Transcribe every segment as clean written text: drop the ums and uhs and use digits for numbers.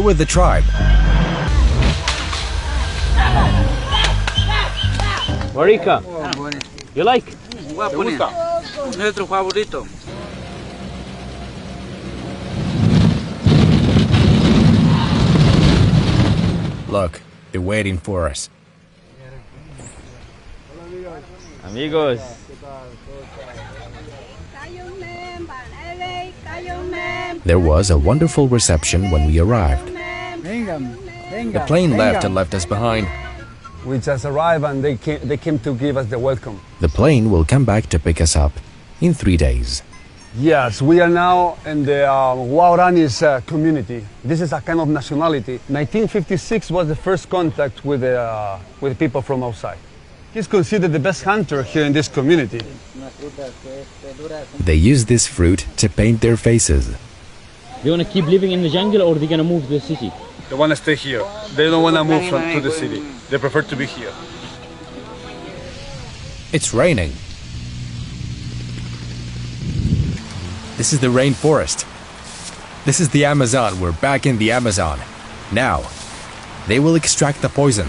with the tribe. Marika, you like? Nuestro favorito. Look, they're waiting for us. Amigos. There was a wonderful reception when we arrived. The plane left and left us behind. We just arrived and they came to give us the welcome. The plane will come back to pick us up in 3 days. Yes, we are now in the Waoranis community. This is a kind of nationality. 1956 was the first contact with people from outside. He's considered the best hunter here in this community. They use this fruit to paint their faces. They want to keep living in the jungle or they're going to move to the city? They want to stay here. They don't want to move to the city. They prefer to be here. It's raining. This is the rainforest. This is the Amazon. We're back in the Amazon. Now, they will extract the poison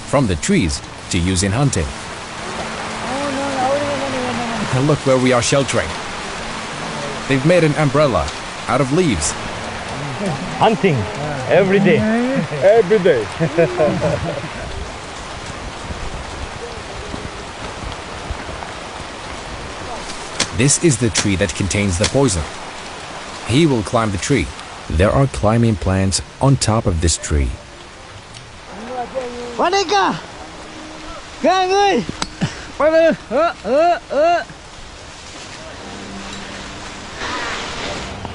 from the trees to use in hunting. And look where we are sheltering. They've made an umbrella out of leaves. Hunting every day. Every day. This is the tree that contains the poison. He will climb the tree. There are climbing plants on top of this tree.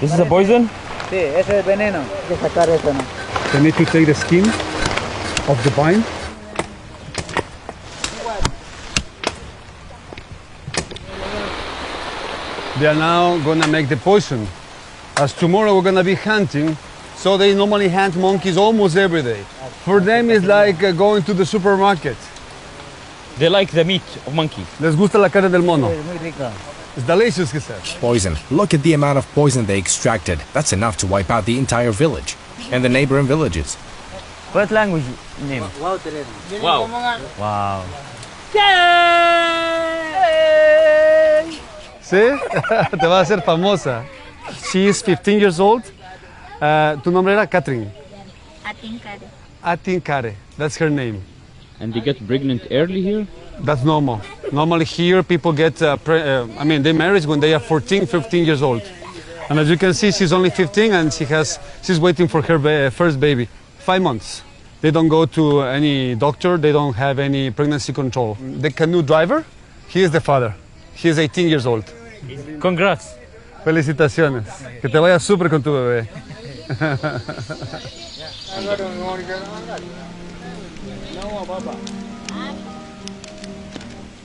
This is a poison? Sí, ese es veneno. Hay que sacar eso, ¿no? They need to take the skin of the vine. They are now gonna make the poison. As tomorrow we're gonna be hunting, so they normally hunt monkeys almost every day. For them it's like going to the supermarket. They like the meat of monkey. Les gusta la carne del mono. Es muy rica. It's delicious, he said. Poison. Look at the amount of poison they extracted. That's enough to wipe out the entire village and the neighboring villages. What language name? Wow. Wow. ¿Sí? Te va a hacer famosa. She is 15 years old. Tu nombre era Catherine. Atinkare. Atinkare. That's her name. And they get pregnant early here? That's normal. Normally here people get, they marry when they are 14, 15 years old. And as you can see, she's only 15 and she's waiting for her first baby. 5 months. They don't go to any doctor. They don't have any pregnancy control. The canoe driver, he is the father. He is 18 years old. Congrats. Felicitaciones. Que te vaya súper con tu bebé.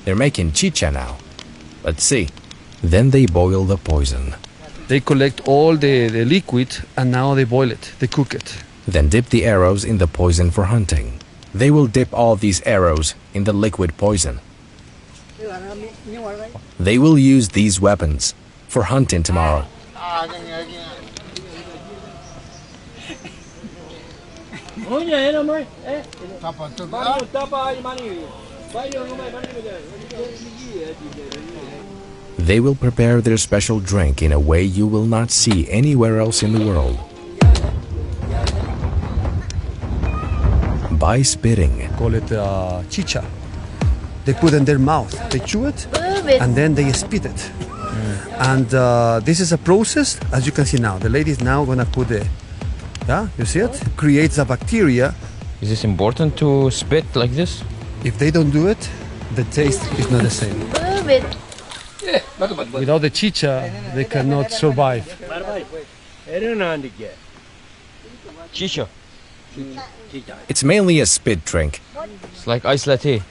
They're making chicha now. Let's see. Then they boil the poison. They collect all the liquid and now they boil it. They cook it. Then dip the arrows in the poison for hunting. They will dip all these arrows in the liquid poison. They will use these weapons for hunting tomorrow. They will prepare their special drink in a way you will not see anywhere else in the world. By spitting. Call it chicha. They put in their mouth. They chew it and then they spit it. And this is a process, as you can see now. The lady is now gonna put you see it? Creates a bacteria. Is this important to spit like this? If they don't do it, the taste is not the same. Without the chicha, they cannot survive. Chicha. It's mainly a spit drink. It's like ice latte.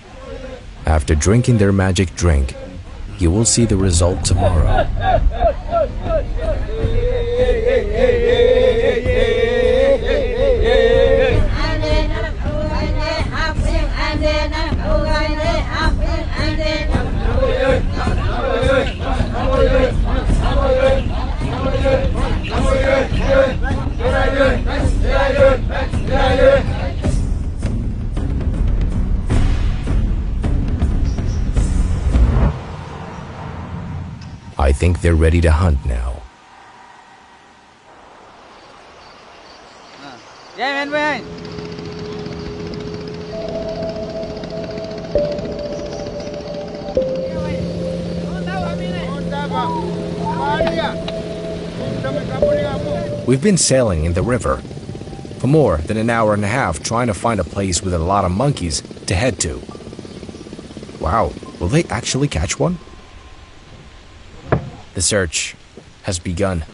After drinking their magic drink, you will see the result tomorrow. Good. I think they're ready to hunt now. Yeah, man. We've been sailing in the river for more than an hour and a half trying to find a place with a lot of monkeys to head to. Wow, will they actually catch one? The search has begun.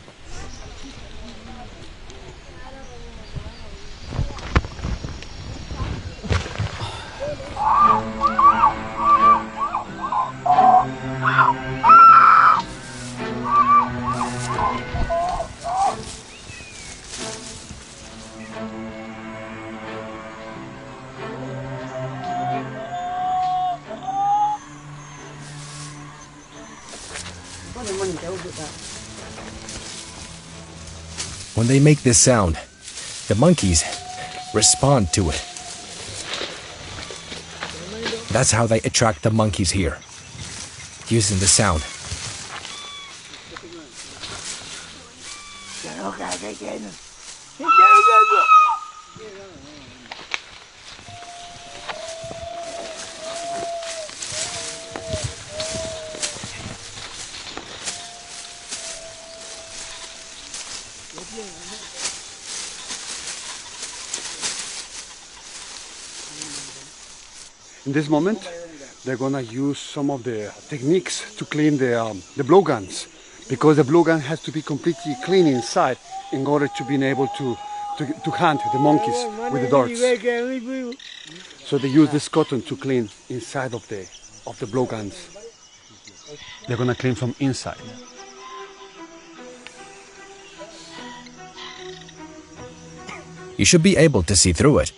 When they make this sound, the monkeys respond to it. That's how they attract the monkeys here, using the sound. In this moment, they're gonna use some of the techniques to clean the blowguns, because the blowgun has to be completely clean inside in order to be able to hunt the monkeys with the darts. So they use this cotton to clean inside of the blowguns. They're gonna clean from inside. You should be able to see through it.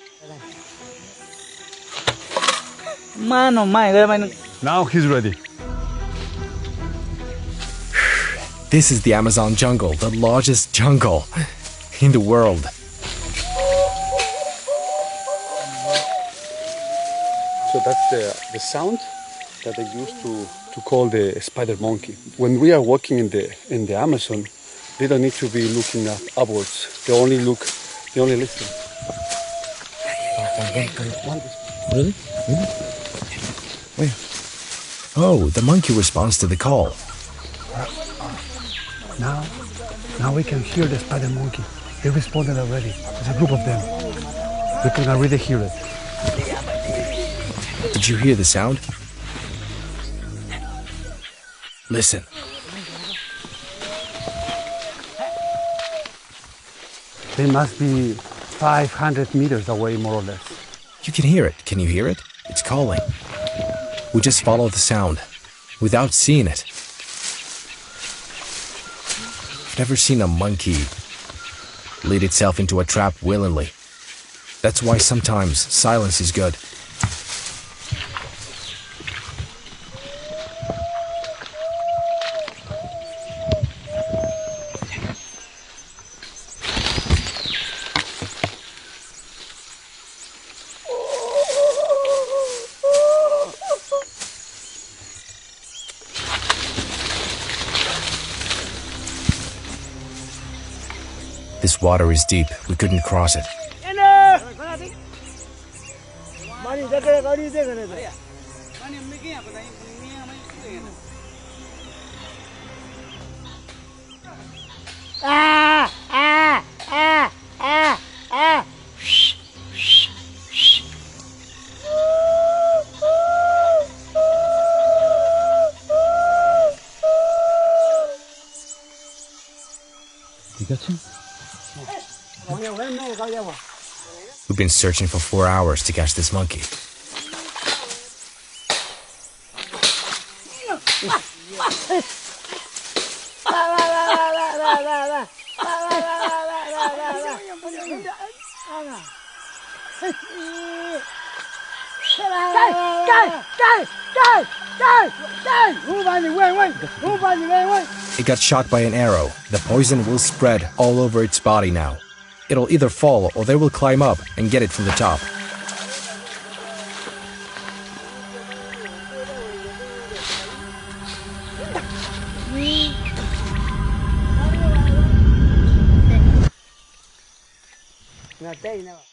Now he's ready. This is the Amazon jungle, the largest jungle in the world. So that's the sound that they use to call the spider monkey. When we are walking in the Amazon, they don't need to be looking upwards. They only listen. Really? Where? Oh, the monkey responds to the call. Now we can hear the spider monkey. They responded already. There's a group of them. We can already hear it. Did you hear the sound? Listen. They must be 500 meters away, more or less. You can hear it. Can you hear it? It's calling. We just follow the sound without seeing it. I've never seen a monkey lead itself into a trap willingly. That's why sometimes silence is good. This water is deep. We couldn't cross it. You got some? We've been searching for 4 hours to catch this monkey. It got shot by an arrow. The poison will spread all over its body now. It'll either fall or they will climb up and get it from the top.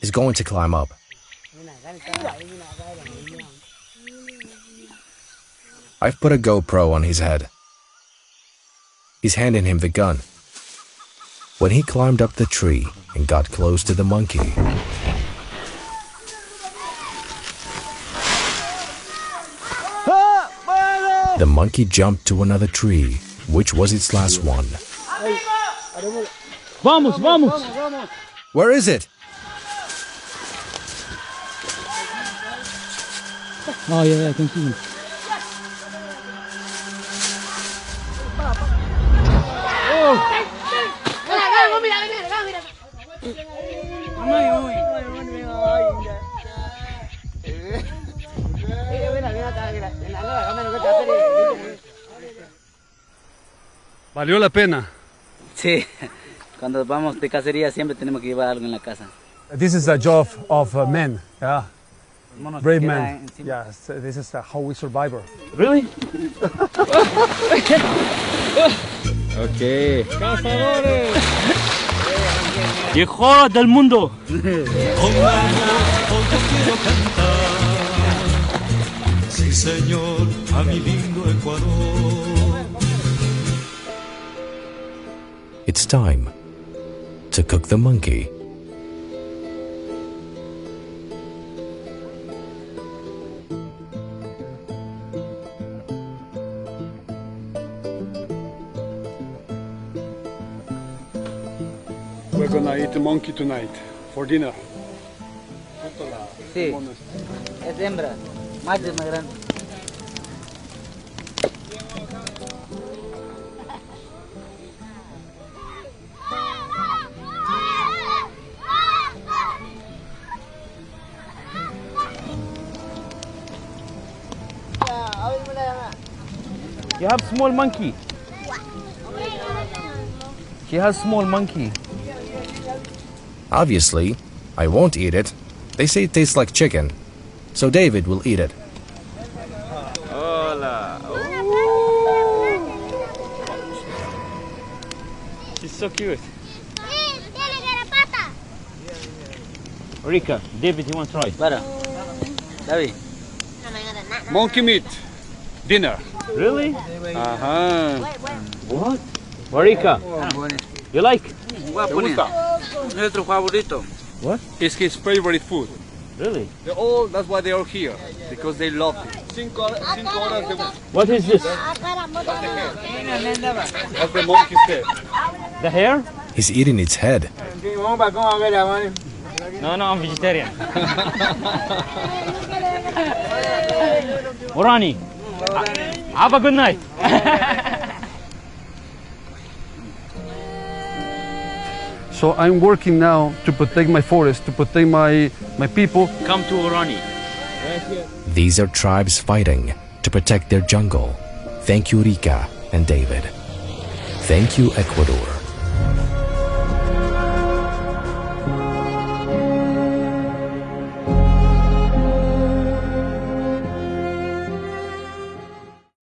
He's going to climb up. I've put a GoPro on his head. He's handing him the gun. When he climbed up the tree and got close to the monkey, the monkey jumped to another tree, which was its last one. Vamos, vamos. Where is it? Oh yeah, I can see him. ¿Valió la pena? Sí, cuando vamos de cacería siempre tenemos que llevar algo en la casa. This is a job of men, yeah, Monos brave que men. quedan encima. Yes, this is how we survive. Really? Okay. Cazadores. Mejor del mundo. Sí, señor, a mi lindo Ecuador. It's time to cook the monkey. We're gonna eat the monkey tonight for dinner. Sí, es hembra, macho es más grande. You have small monkey. She has small monkey. Obviously, I won't eat it. They say it tastes like chicken. So David will eat it. Hola. She's so cute. Rika, David, you want to try? Para, David. Monkey meat, dinner. Really? Ajá. What? Rika, you like? Nuestro favorito. What? It's his favorite food. Really? That's why they are here, because they love it. What is this? That's the monkey's head. The hair? He's eating its head. No, I'm vegetarian. Orani, have a good night. So I'm working now to protect my forest, to protect my people. Come to Orani. These are tribes fighting to protect their jungle. Thank you, Rika and David. Thank you, Ecuador.